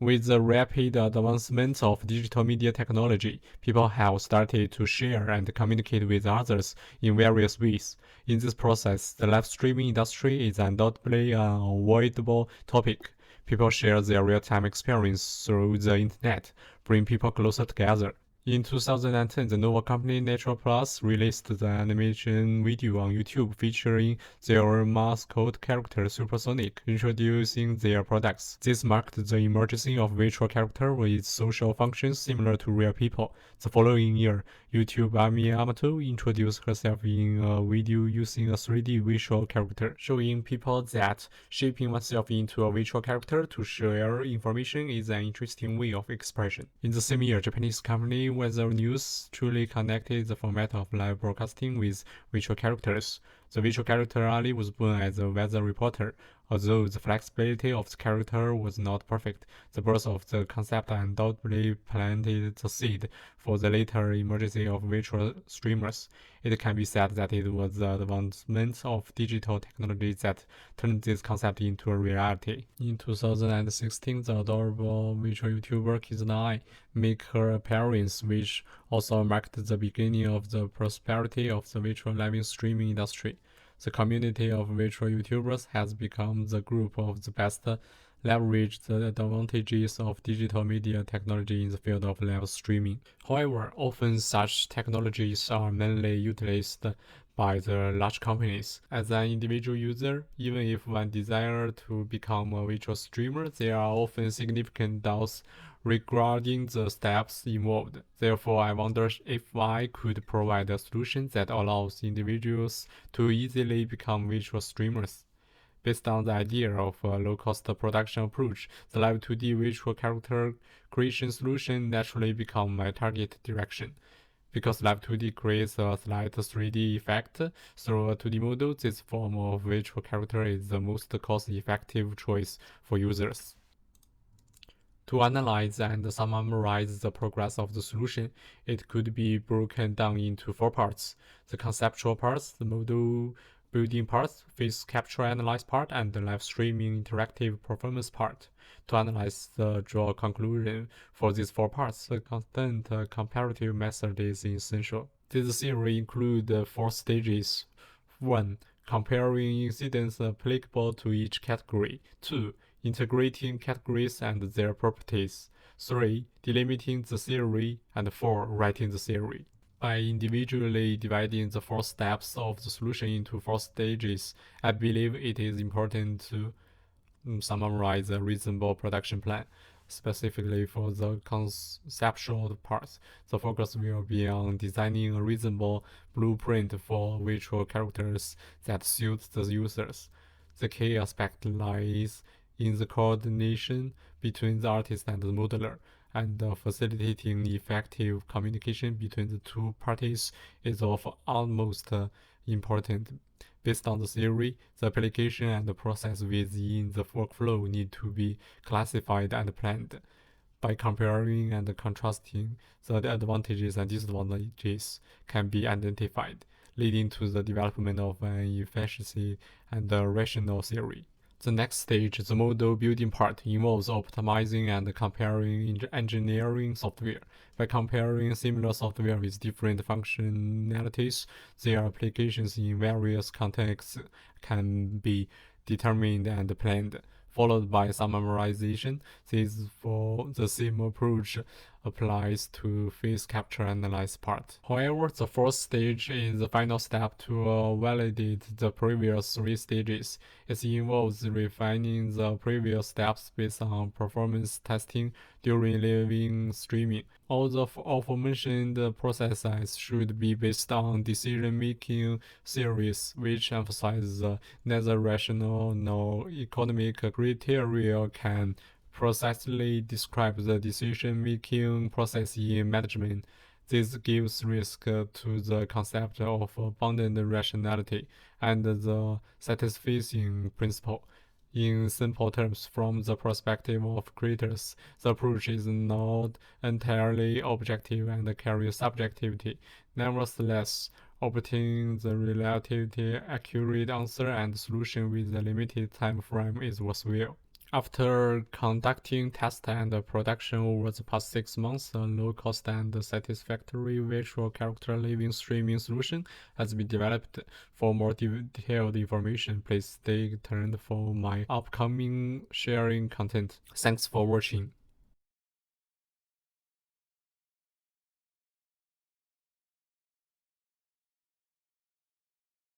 With the rapid advancement of digital media technology, people have started to share and communicate with others in various ways. In this process, the live streaming industry is undoubtedly an unavoidable topic. People share their real-time experience through the internet, bring people closer together. In 2010, the Nova company Natural Plus released the animation video on YouTube featuring their mascot character Supersonic, introducing their products. This marked the emergence of virtual characters with social functions similar to real people. The following year, YouTube Ami Yamato introduced herself in a video using a 3D visual character, showing people that shaping oneself into a virtual character to share information is an interesting way of expression. In the same year, Japanese company Weather News truly connected the format of live broadcasting with virtual characters. The virtual character Ali was born as a weather reporter. Although the flexibility of the character was not perfect, the birth of the concept undoubtedly planted the seed for the later emergence of virtual streamers. It can be said that it was the advancement of digital technology that turned this concept into a reality. In 2016, the adorable virtual YouTuber Kizuna made her appearance, which also marked the beginning of the prosperity of the virtual live streaming industry. The community of virtual YouTubers has become the group of the best leverage the advantages of digital media technology in the field of live streaming. However, often such technologies are mainly utilized by the large companies. As an individual user, even if one desires to become a virtual streamer, there are often significant doubts regarding the steps involved. Therefore, I wonder if I could provide a solution that allows individuals to easily become virtual streamers. Based on the idea of a low-cost production approach, the Live 2D virtual character creation solution naturally became my target direction. Because Live 2D creates a slight 3D effect through a 2D model, this form of virtual character is the most cost-effective choice for users. To analyze and summarize the progress of the solution, it could be broken down into four parts: the conceptual parts, the model building parts, face capture analyze part, and the live streaming interactive performance part. To analyze the draw conclusion for these four parts, a constant comparative method is essential. This theory includes four stages. 1. Comparing incidents applicable to each category. 2. Integrating categories and their properties. 3. Delimiting the theory. And 4. Writing the theory. By individually dividing the four steps of the solution into four stages, I believe it is important to summarize a reasonable production plan. Specifically for the conceptual parts, the focus will be on designing a reasonable blueprint for virtual characters that suit the users. The key aspect lies in the coordination between the artist and the modeler, and facilitating effective communication between the two parties is of utmost importance. Based on the theory, the application and the process within the workflow need to be classified and planned. By comparing and contrasting, the advantages and disadvantages can be identified, leading to the development of an efficiency and a rational theory. The next stage, the model building part, involves optimizing and comparing engineering software. By comparing similar software with different functionalities, their applications in various contexts can be determined and planned, followed by summarization. The same approach applies to face capture analyze part. However, the fourth stage is the final step to validate the previous three stages. It involves refining the previous steps based on performance testing during live streaming. All the aforementioned processes should be based on decision-making theories, which emphasize neither rational nor economic criteria can precisely describe the decision-making process in management. This gives risk to the concept of abundant rationality and the satisficing principle. In simple terms, from the perspective of creators, the approach is not entirely objective and carries subjectivity. Nevertheless, obtaining the relatively accurate answer and solution with a limited time frame is worthwhile. After conducting tests and production over the past 6 months, a low-cost and satisfactory virtual character living streaming solution has been developed. For more detailed information, please stay tuned for my upcoming sharing content. Thanks for watching.